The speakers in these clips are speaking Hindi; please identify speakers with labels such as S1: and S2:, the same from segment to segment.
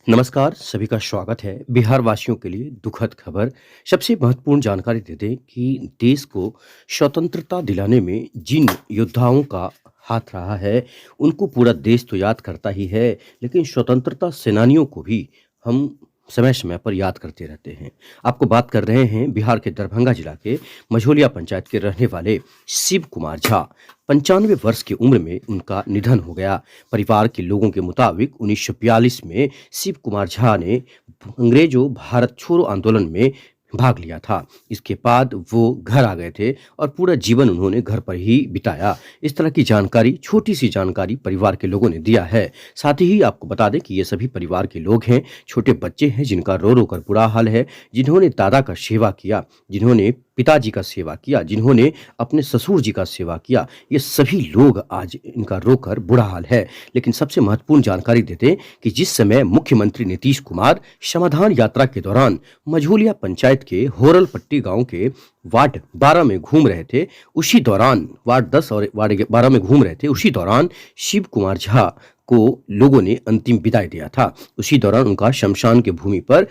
S1: नमस्कार, सभी का स्वागत है। बिहार वासियों के लिए दुखद खबर। सबसे महत्वपूर्ण जानकारी दे दें कि देश को स्वतंत्रता दिलाने में जिन योद्धाओं का हाथ रहा है, उनको पूरा देश तो याद करता ही है, लेकिन स्वतंत्रता सेनानियों को भी हम समय-समय पर याद करते रहते हैं। आपको बात कर रहे हैं बिहार के दरभंगा जिला के मझौलिया पंचायत के रहने वाले शिव कुमार झा। 95 वर्ष की उम्र में उनका निधन हो गया। परिवार के लोगों के मुताबिक 1942 में शिव कुमार झा ने अंग्रेजों भारत छोड़ो आंदोलन में भाग लिया था। इसके बाद वो घर आ गए थे और पूरा जीवन उन्होंने घर पर ही बिताया। इस तरह की जानकारी, छोटी-सी जानकारी परिवार के लोगों ने दिया है। साथ ही आपको बता दें कि ये सभी परिवार के लोग हैं, छोटे बच्चे हैं जिनका रो-रो कर बुरा हाल है, जिन्होंने दादा का सेवा किया, जिन्होंने पिताजी का सेवा किया, जिन्होंने अपने ससुर जी का सेवा किया, ये सभी लोग आज इनका रोकर बुरा हाल है। लेकिन सबसे महत्वपूर्ण जानकारी देते हैं कि जिस समय मुख्यमंत्री नीतीश कुमार समाधान यात्रा के दौरान मझौलिया पंचायत के होरलपट्टी गांव के वार्ड 12 में घूम रहे थे, उसी दौरान वार्ड 10 और वार्ड 12 में घूम रहे थे, उसी दौरान शिव कुमार झा को लोगों ने अंतिम विदाई दिया था। उसी दौरान उनका शमशान की भूमि पर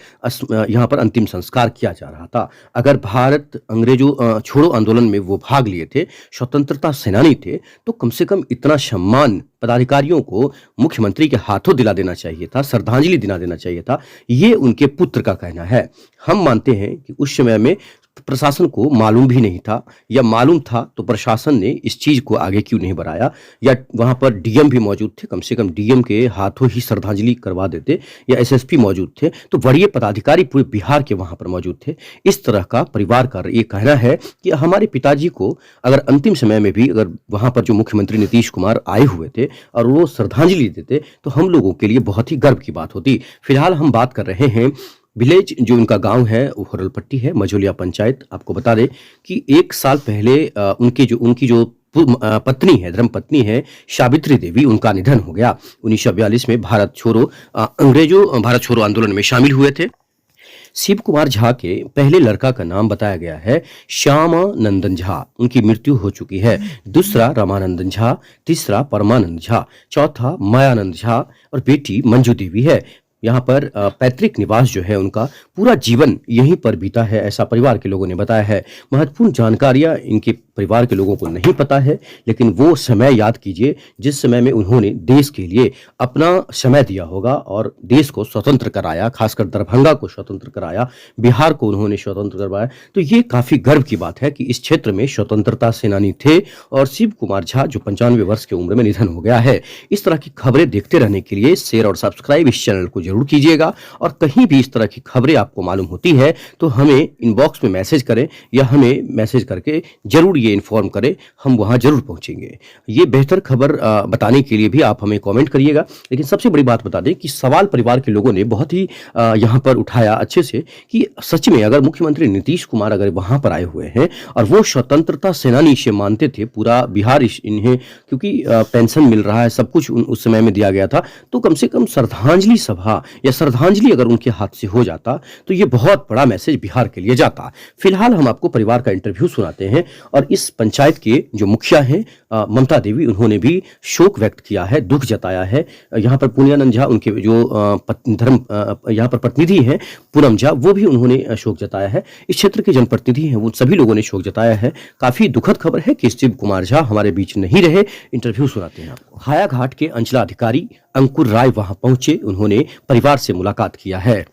S1: यहाँ पर अंतिम संस्कार किया जा रहा था। अगर भारत अंग्रेजों छोड़ो आंदोलन में वो भाग लिए थे, स्वतंत्रता सेनानी थे, तो कम से कम इतना सम्मान पदाधिकारियों को मुख्यमंत्री के हाथों दिला देना चाहिए था, श्रद्धांजलि दिला देना चाहिए था। ये उनके पुत्र का कहना है। हम मानते हैं कि उस समय में प्रशासन को मालूम भी नहीं था, या मालूम था तो प्रशासन ने इस चीज को आगे क्यों नहीं बढ़ाया, या वहां पर डीएम भी मौजूद थे, कम से कम डीएम के हाथों ही श्रद्धांजलि करवा देते, या एसएसपी मौजूद थे, तो वरीय पदाधिकारी पूरे बिहार के वहां पर मौजूद थे। इस तरह का परिवार का ये कहना है कि हमारे पिताजी को अगर अंतिम समय में भी अगर वहां पर जो मुख्यमंत्री नीतीश कुमार आए हुए थे और वो श्रद्धांजलि देते, तो हम लोगों के लिए बहुत ही गर्व की बात होती। फिलहाल हम बात कर रहे हैं विलेज, जो उनका गांव है वो होरलपट्टी है, मझौलिया पंचायत। आपको बता दें कि 1 साल पहले उनकी जो पत्नी है, धर्म पत्नी है सावित्री देवी, उनका निधन हो गया। 1942 में अंग्रेजों भारत छोड़ो आंदोलन में शामिल हुए थे। शिव कुमार झा के पहले लड़का का नाम बताया गया है श्यामानंदन झा, उनकी मृत्यु हो चुकी है। दूसरा रामानंदन झा, तीसरा परमानंद झा, चौथा मायानंद झा और बेटी मंजू देवी है। यहाँ पर पैतृक निवास जो है उनका पूरा जीवन यहीं पर बीता है, ऐसा परिवार के लोगों ने बताया है। महत्वपूर्ण जानकारियां इनके परिवार के लोगों को नहीं पता है, लेकिन वो समय याद कीजिए जिस समय में उन्होंने देश के लिए अपना समय दिया होगा और देश को स्वतंत्र कराया, खासकर दरभंगा को स्वतंत्र कराया, बिहार को उन्होंने स्वतंत्र करवाया। तो ये काफी गर्व की बात है कि इस क्षेत्र में स्वतंत्रता सेनानी थे। और शिव कुमार झा जो 95 वर्ष की उम्र में निधन हो गया है। इस तरह की खबरें देखते रहने के लिए शेयर और सब्सक्राइब इस चैनल को जरूर कीजिएगा। और कहीं भी इस तरह की खबरें आपको मालूम होती है तो हमें इनबॉक्स में मैसेज करें, या हमें मैसेज करके जरूर ये इन्फॉर्म करें, हम वहां जरूर पहुंचेंगे। ये बेहतर खबर बताने के लिए भी आप हमें कमेंट करिएगा। लेकिन सबसे बड़ी बात बता दें कि सवाल परिवार के लोगों ने बहुत ही यहाँ पर उठाया अच्छे से कि सच में अगर मुख्यमंत्री नीतीश कुमार अगर वहां पर आए हुए हैं और वो स्वतंत्रता सेनानी से मानते थे, पूरा बिहार इन्हें, क्योंकि पेंशन मिल रहा है, सब कुछ उस समय में दिया गया था, तो कम से कम श्रद्धांजलि सभा या श्रद्धांजलि अगर उनके हाथ से हो जाता तो ये बहुत बड़ा मैसेज बिहार के लिए जाता। फिलहाल हम आपको परिवार का इंटरव्यू सुनाते हैं। और इस पंचायत के जो मुखिया हैं ममता देवी, उन्होंने भी शोक व्यक्त किया है, दुख जताया है। यहाँ पर पुनियानंद झा, उनके जो यहाँ पर प्रतिनिधि हैं पूनम झा, वो भी उन्होंने शोक जताया है। इस क्षेत्र के जनप्रतिनिधि हैं, वो सभी लोगों ने शोक जताया है। काफी दुखद खबर है कि शिव कुमार झा हमारे बीच नहीं रहे। इंटरव्यू सुनाते हैं आपको। हायाघाट के अंचलाधिकारी अंकुर राय वहां पहुंचे, उन्होंने परिवार से मुलाकात किया है।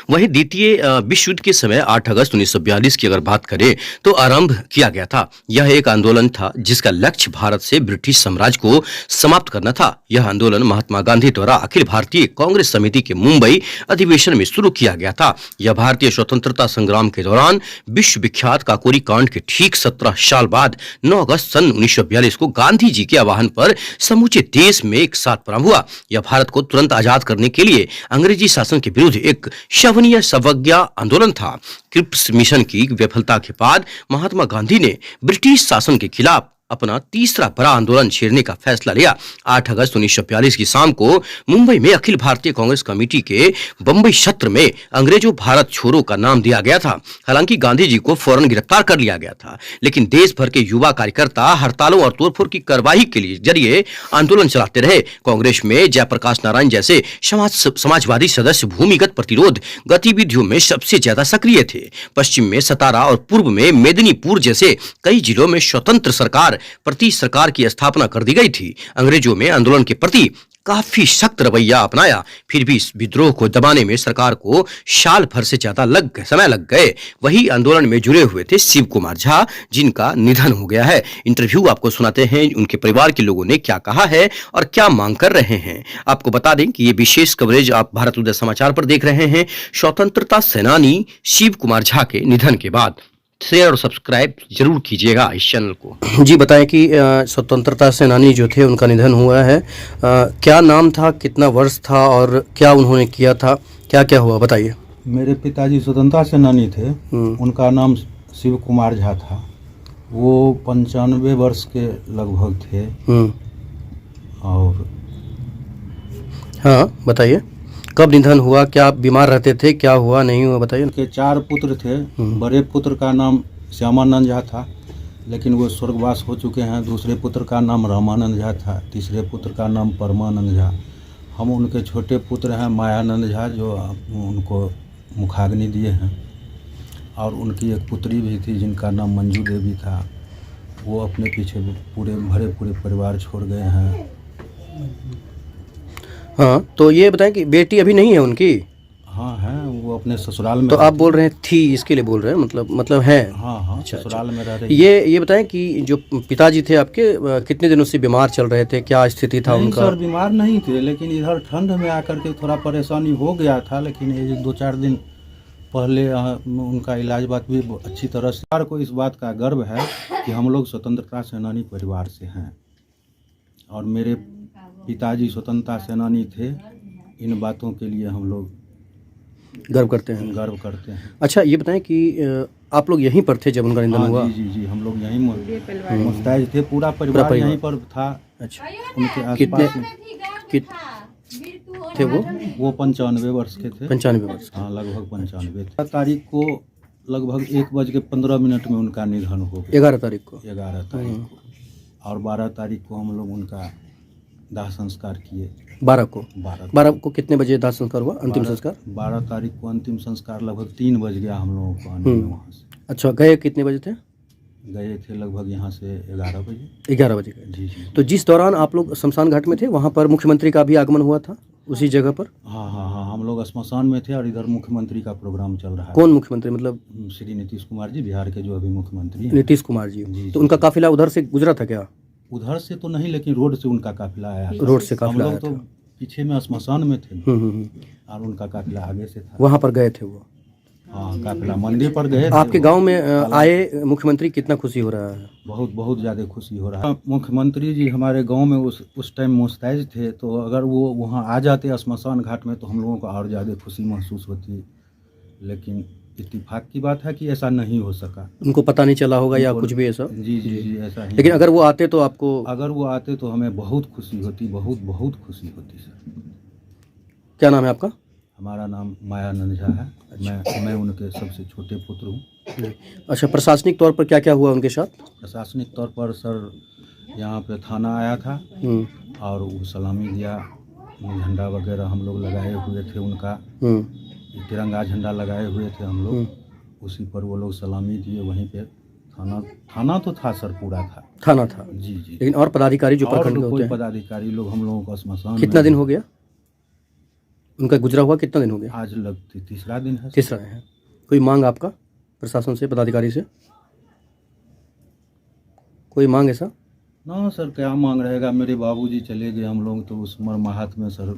S1: वहीं द्वितीय विश्व युद्ध के समय 8 अगस्त 1942 की अगर बात करें तो आरंभ किया गया था। यह एक आंदोलन था जिसका लक्ष्य भारत से ब्रिटिश साम्राज्य को समाप्त करना था। यह आंदोलन महात्मा गांधी द्वारा अखिल भारतीय कांग्रेस समिति के मुंबई अधिवेशन में शुरू किया गया था। यह भारतीय स्वतंत्रता संग्राम के दौरान विश्व विख्यात काकोरी कांड के ठीक 17 साल बाद 9 अगस्त सन 1942 को गांधी जी के आह्वान पर समूचे देश में एक साथ प्रारंभ हुआ। यह भारत को तुरंत आजाद करने के लिए अंग्रेजी शासन के विरुद्ध एक शवनीय सवज्ञा आंदोलन था। क्रिप्स मिशन की विफलता के बाद महात्मा गांधी ने ब्रिटिश शासन के खिलाफ अपना तीसरा बड़ा आंदोलन छेड़ने का फैसला लिया। 8 अगस्त 1942 की शाम को मुंबई में अखिल भारतीय कांग्रेस कमेटी के बंबई सत्र में अंग्रेजों भारत छोड़ो का नाम दिया गया था। हालांकि गांधी जी को फौरन गिरफ्तार कर लिया गया था, लेकिन देश भर के युवा कार्यकर्ता हड़तालों और तोड़फोड़ की कार्रवाई के लिए जरिए आंदोलन चलाते रहे। कांग्रेस में जयप्रकाश नारायण जैसे समाजवादी सदस्य भूमिगत प्रतिरोध गतिविधियों में सबसे ज्यादा सक्रिय थे। पश्चिम में सतारा और पूर्व में मेदिनीपुर जैसे कई जिलों में स्वतंत्र सरकार की स्थापना कर दी गई थी। अंग्रेजों में आंदोलन के प्रति काफी सख्त रवैया अपनाया, फिर भी इस विद्रोह को दबाने में सरकार को साल भर से ज्यादा समय लग गए। वही आंदोलन में जुड़े हुए थे शिव कुमार झा, जिनका निधन हो गया है। इंटरव्यू आपको सुनाते हैं, उनके परिवार के लोगों ने क्या कहा है और क्या मांग कर रहे हैं। आपको बता दें कि ये विशेष कवरेज आप भारत उदय समाचार पर देख रहे हैं, स्वतंत्रता सेनानी शिव कुमार झा के निधन के बाद। शेयर और सब्सक्राइब जरूर कीजिएगा इस चैनल को। जी बताएं कि स्वतंत्रता सेनानी जो थे उनका निधन हुआ है, क्या नाम था, कितना वर्ष था और क्या उन्होंने किया था, क्या क्या हुआ, बताइए।
S2: मेरे पिताजी स्वतंत्रता सेनानी थे, उनका नाम शिव कुमार झा था। वो 95 वर्ष के लगभग थे। और
S1: हाँ बताइए, कब निधन हुआ, क्या बीमार रहते थे, क्या हुआ नहीं हुआ, बताइए।
S2: उनके 4 पुत्र थे। बड़े पुत्र का नाम श्यामानंद झा था, लेकिन वो स्वर्गवास हो चुके हैं। दूसरे पुत्र का नाम रामानंद झा था। तीसरे पुत्र का नाम परमानंद झा। हम उनके छोटे पुत्र हैं मायानंद झा, जो उनको मुखाग्नि दिए हैं। और उनकी एक पुत्री भी थी जिनका नाम मंजू देवी था। वो अपने पीछे पूरे परिवार छोड़ गए हैं।
S1: हाँ, तो ये बताएं कि बेटी अभी नहीं है उनकी?
S2: हाँ है, वो अपने ससुराल में।
S1: तो आप बोल रहे हैं थी, इसके लिए बोल रहे हैं, मतलब है?
S2: हाँ
S1: अच्छा,
S2: ससुराल में रह रही।
S1: ये बताएं कि जो पिताजी थे आपके, कितने दिनों से बीमार चल रहे थे, क्या स्थिति था उनका?
S2: सर बीमार नहीं थे, लेकिन इधर ठंड में आकर के थोड़ा परेशानी हो गया था। लेकिन ये 2-4 दिन पहले उनका इलाज बात भी अच्छी तरह से। सरकार को इस बात का गर्व है कि हम लोग स्वतंत्रता सेनानी परिवार से हैं, और मेरे पिताजी स्वतंत्रता सेनानी थे। इन बातों के लिए हम लोग
S1: गर्व करते हैं।
S2: हैं।
S1: अच्छा, ये बताएं कि आप लोग यहीं पर थे जब उनका निधन हुआ?
S2: जी, हम लोग यहीं मुस्तैद थे, पूरा परिवार यहीं पर था।
S1: अच्छा,
S2: उनके
S1: कितने थे वो?
S2: 95 वर्ष के थे।
S1: 95 वर्ष?
S2: हाँ, लगभग 95 थे। तारीख को लगभग 1:15 में उनका निधन हो गया।
S1: 11 तारीख को?
S2: 11 तारीख को। और 12 तारीख को हम लोग उनका दाह संस्कार किए।
S1: 12 को कितने बजे दाह संस्कार हुआ, अंतिम संस्कार?
S2: 12 तारीख को अंतिम संस्कार लगभग 3 बज गया हम लोगों को आने में वहाँ से।
S1: अच्छा, गए कितने बजे थे?
S2: गए थे लगभग यहाँ से 11 बजे।
S1: 11 बजे गए?
S2: जी।
S1: तो जिस दौरान आप लोग शमशान घाट में थे, वहाँ पर मुख्यमंत्री का भी आगमन हुआ था उसी जगह पर?
S2: हाँ, हम लोग श्मशान में थे और इधर मुख्यमंत्री का प्रोग्राम चल रहा है।
S1: कौन मुख्यमंत्री, मतलब?
S2: श्री नीतीश कुमार जी, बिहार के जो अभी मुख्यमंत्री हैं।
S1: नीतीश कुमार जी। तो उनका काफिला उधर से गुजरा था क्या?
S2: उधर से तो नहीं, लेकिन रोड से उनका काफिला आया।
S1: रोड से काफिला आया
S2: था। हम लोग तो पीछे में श्मशान में थे। और उनका काफिला आगे से था।
S1: वहाँ पर गए थे वो?
S2: हाँ, काफिला मंदिर पर गए।
S1: आपके गांव में आए मुख्यमंत्री, कितना खुशी हो रहा है?
S2: बहुत ज़्यादा खुशी हो रहा है। मुख्यमंत्री जी हमारे गांव में उस टाइम मुस्तैद थे, तो अगर वो वहाँ आ जाते श्मशान घाट में तो हम लोगों को और ज़्यादा खुशी महसूस होती। लेकिन इत्तेफाक की बात है कि ऐसा नहीं हो सका।
S1: उनको पता नहीं चला होगा या कुछ भी ऐसा?
S2: जी ऐसा ही।
S1: लेकिन अगर वो आते तो आपको?
S2: अगर वो आते तो हमें बहुत खुशी होती, बहुत खुशी होती सर।
S1: क्या नाम है आपका?
S2: हमारा नाम मायानंद झा है। मैं उनके सबसे छोटे पुत्र हूँ।
S1: अच्छा, प्रशासनिक तौर पर क्या क्या हुआ उनके साथ?
S2: प्रशासनिक तौर पर सर यहाँ पे थाना आया था और वो सलामी दिया। झंडा वगैरह हम लोग लगाए हुए थे उनका। तिरंगा झंडा लगाए हुए थे हम लोग। उसी पर वो लोग सलामी दिए। वहीं पे थाना तो था सर, पूरा थाना था। जी।
S1: लेकिन और पदाधिकारी जो प्रखंड के होते हैं?
S2: पदाधिकारी लोग हम लोगों का श्मशान।
S1: कितना दिन हो गया उनका गुजरा हुआ, कितना दिन हो गया?
S2: आज तीसरा दिन है।
S1: तीसरा है। कोई मांग आपका प्रशासन से, पदाधिकारी से? कोई मांग ऐसा?
S2: ना सर, क्या मांग रहेगा। मेरे बाबूजी चले गए, हम लोग तो उस मरमाहत में सर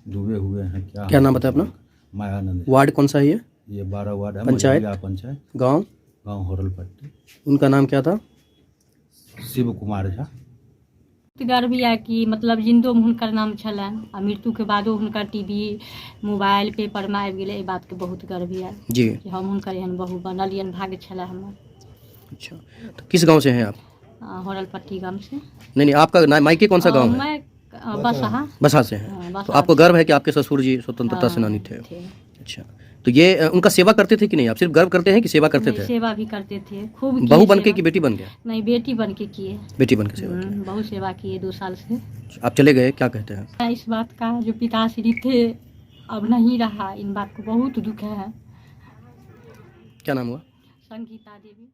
S2: डूबे हुए हैं। क्या
S1: नाम बताया अपना?
S2: मायानंद।
S1: वार्ड कौन सा है
S2: ये? 12 वार्ड है।
S1: पंचायत। गांव
S2: होरलपट्टी।
S1: उनका नाम क्या था?
S2: शिव कुमार झा।
S3: गर्व यऽ कि मतलब जिंदो में हुनकर नाम छलनि आ मृत्यु के बादो हुनकर टीवी, मोबाइल, पेपर में आबि गेलै। एहि बात के बहुत गर्व यऽ
S1: जी
S3: कि हम हुनकर एहन बहू बनल, भाग्य छलै हमर।
S1: अच्छा, तो किस गांव से हैं आप?
S3: होरलपट्टी गांव से।
S1: नहीं नहीं, आपका मायके कौन सा गांव है?
S3: मैं बसहा।
S1: बसा से है। तो
S3: बसहा
S1: आपको गर्व है कि आपके ससुर जी स्वतंत्रता सेनानी थे? अच्छा, तो ये उनका सेवा करते थे कि नहीं? आप सिर्फ गर्व करते हैं कि सेवा करते
S3: नहीं,
S1: थे?
S3: सेवा भी करते थे, खूब किए
S1: बहू बन के
S3: सेवा।
S1: कि बेटी बन गया?
S3: नहीं, बेटी बन के किए।
S1: बेटी बन के सेवा की।
S3: बहुत सेवा किए 2 साल से।
S1: आप चले गए, क्या कहते हैं?
S3: इस बात का जो पिताश्री थे अब नहीं रहा, इन बात को बहुत दुख है।
S1: क्या नाम हुआ?
S3: संगीता देवी।